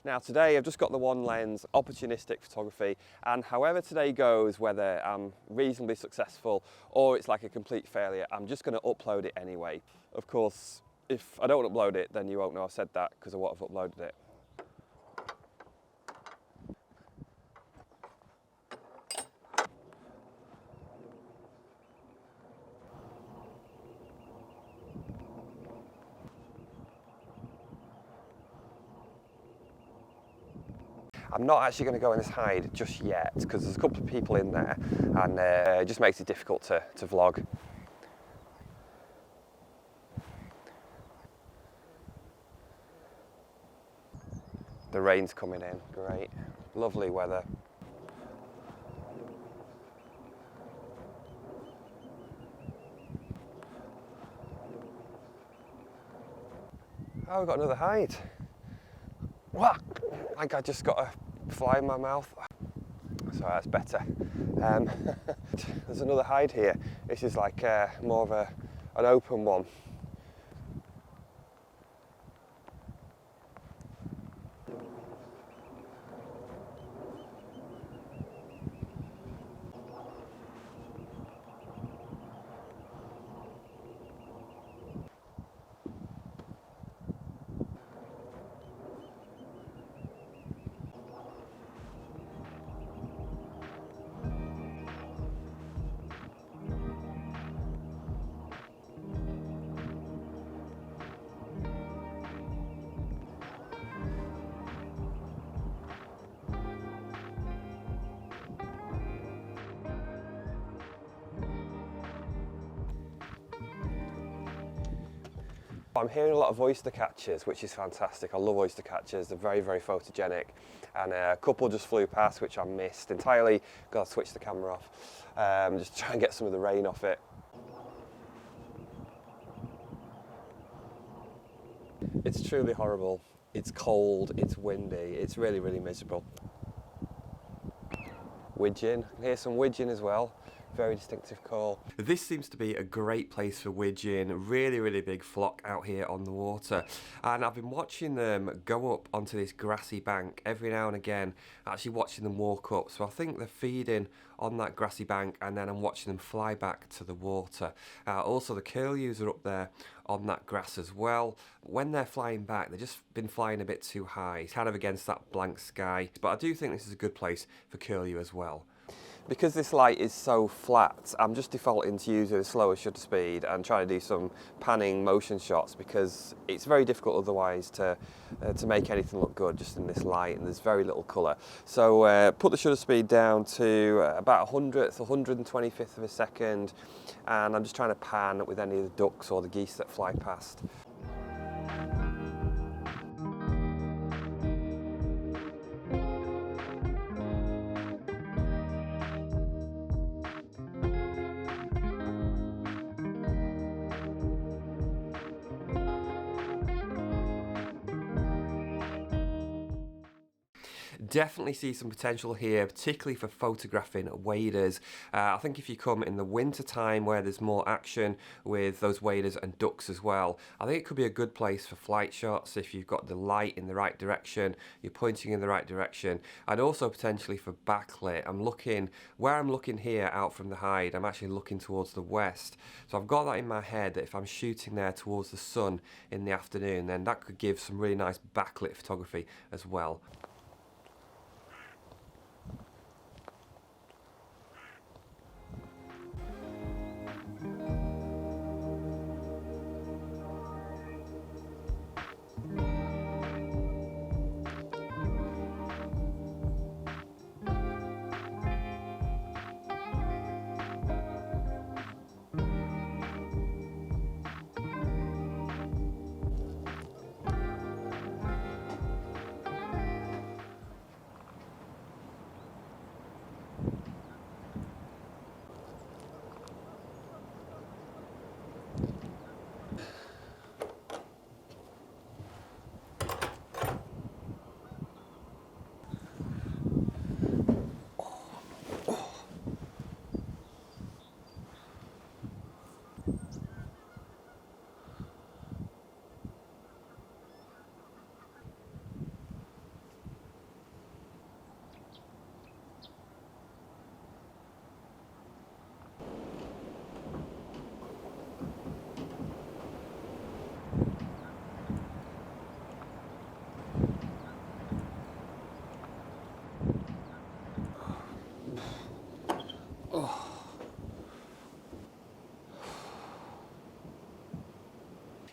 Now today I've just got the one lens, opportunistic photography, and however today goes, whether I'm reasonably successful or it's like a complete failure, I'm just going to upload it anyway. Of course, if I don't upload it, then you won't know I've said that because I won't have uploaded it. I'm not actually going to go in this hide just yet because there's a couple of people in there and it just makes it difficult to vlog. The rain's coming in, great, lovely weather. Oh, we've got another hide. What? Like I just got a fly in my mouth. Sorry, that's better. There's another hide here. This is like more of an open one. I'm hearing a lot of oyster catchers, which is fantastic. I love oyster catchers. They're very, very photogenic. And a couple just flew past, which I missed entirely. Got to switch the camera off. Just try and get some of the rain off it. It's truly horrible. It's cold, it's windy, it's really, really miserable. Widgeon, I can hear some widgeon as well. Very distinctive call. This seems to be a great place for widgeon, really, really big flock out here on the water. And I've been watching them go up onto this grassy bank every now and again, actually watching them walk up. So I think they're feeding on that grassy bank and then I'm watching them fly back to the water. Also the curlews are up there on that grass as well. When they're flying back, they've just been flying a bit too high, kind of against that blank sky. But I do think this is a good place for curlew as well. Because this light is so flat, I'm just defaulting to using a slower shutter speed and trying to do some panning motion shots because it's very difficult otherwise to make anything look good just in this light and there's very little colour. So put the shutter speed down to about 100th, 125th of a second, and I'm just trying to pan with any of the ducks or the geese that fly past. Definitely see some potential here, particularly for photographing waders. I think if you come in the winter time where there's more action with those waders and ducks as well, I think it could be a good place for flight shots if you've got the light in the right direction, you're pointing in the right direction, and also potentially for backlit. Where I'm looking here out from the hide, I'm actually looking towards the west. So I've got that in my head that if I'm shooting there towards the sun in the afternoon, then that could give some really nice backlit photography as well.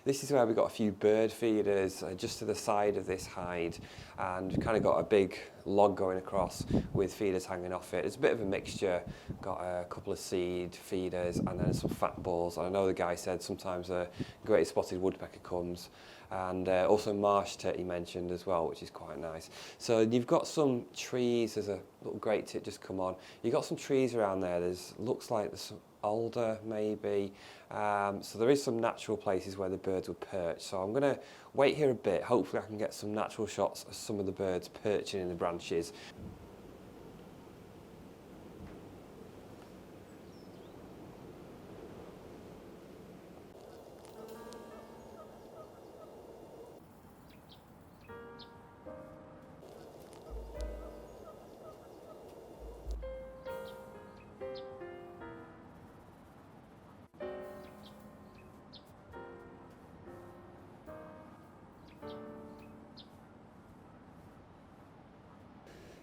This is where we've got a few bird feeders just to the side of this hide, and we've kind of got a big log going across with feeders hanging off it. It's a bit of a mixture. Got a couple of seed feeders and then some fat balls. And I know the guy said sometimes a great spotted woodpecker comes, and also marsh tit he mentioned as well, which is quite nice. So you've got some trees. There's a little great tit just come on. You've got some trees around there. Looks like there's some alder maybe. So there is some natural places where the birds would perch. So I'm going to wait here a bit. Hopefully I can get some natural shots of some of the birds perching in the branches.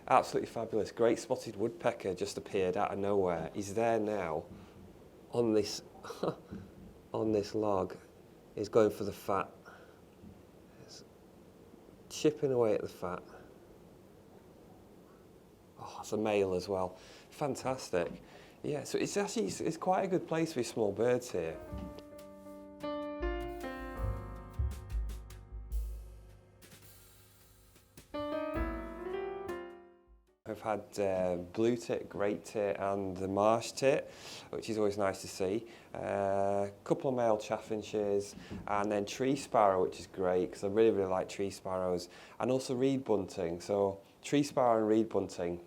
Absolutely fabulous. Great spotted woodpecker just appeared out of nowhere. He's there now on this on this log. He's going for the fat. He's chipping away at the fat. Oh, it's a male as well. Fantastic. Yeah, so it's quite a good place for small birds here. I've had blue tit, great tit and the marsh tit, which is always nice to see. A couple of male chaffinches, and then tree sparrow, which is great because I really, really like tree sparrows, and also reed bunting. So tree sparrow and reed bunting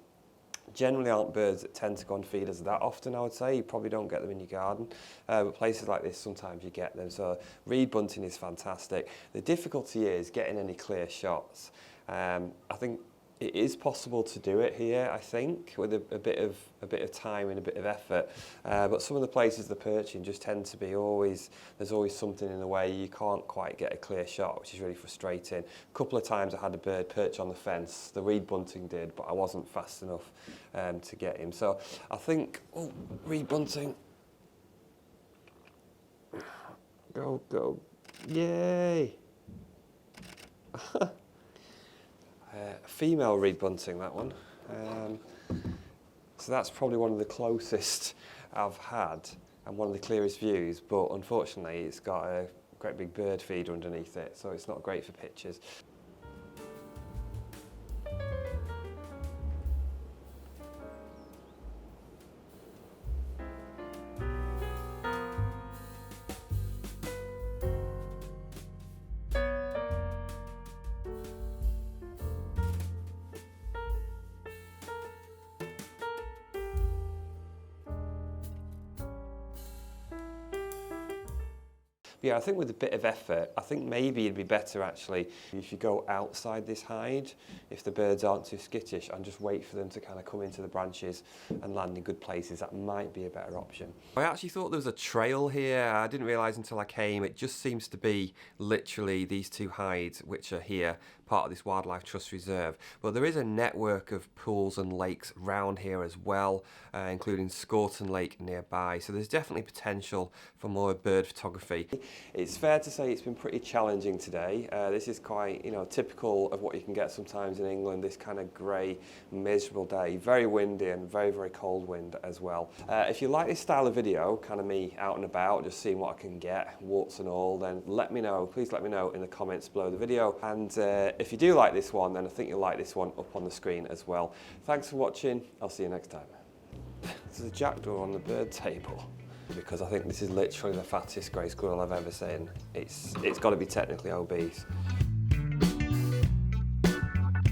generally aren't birds that tend to go on feeders that often, I would say. You probably don't get them in your garden, but places like this sometimes you get them. So reed bunting is fantastic. The difficulty is getting any clear shots. I think it is possible to do it here, I think, with a bit of time and a bit of effort. But some of the places they're perching just tend to be there's always something in the way. You can't quite get a clear shot, which is really frustrating. A couple of times I had a bird perch on the fence. The reed bunting did, but I wasn't fast enough to get him. So I think, oh, reed bunting. Go, go. Yay! Female reed bunting, that one. So that's probably one of the closest I've had and one of the clearest views, but unfortunately it's got a great big bird feeder underneath it, so it's not great for pictures. Yeah, I think with a bit of effort, I think maybe it'd be better actually if you go outside this hide, if the birds aren't too skittish, and just wait for them to kind of come into the branches and land in good places. That might be a better option. I actually thought there was a trail here. I didn't realise until I came. It just seems to be literally these two hides which are here, part of this Wildlife Trust Reserve. But there is a network of pools and lakes round here as well, including Scorton Lake nearby. So there's definitely potential for more bird photography. It's fair to say it's been pretty challenging today. This is quite, typical of what you can get sometimes in England, this kind of grey, miserable day. Very windy and very, very cold wind as well. If you like this style of video, kind of me out and about, just seeing what I can get, warts and all, then let me know. Please let me know in the comments below the video. And if you do like this one, then I think you'll like this one up on the screen as well. Thanks for watching. I'll see you next time. There's a jackdaw on the bird table, because I think this is literally the fattest grey squirrel I've ever seen. It's got to be technically obese.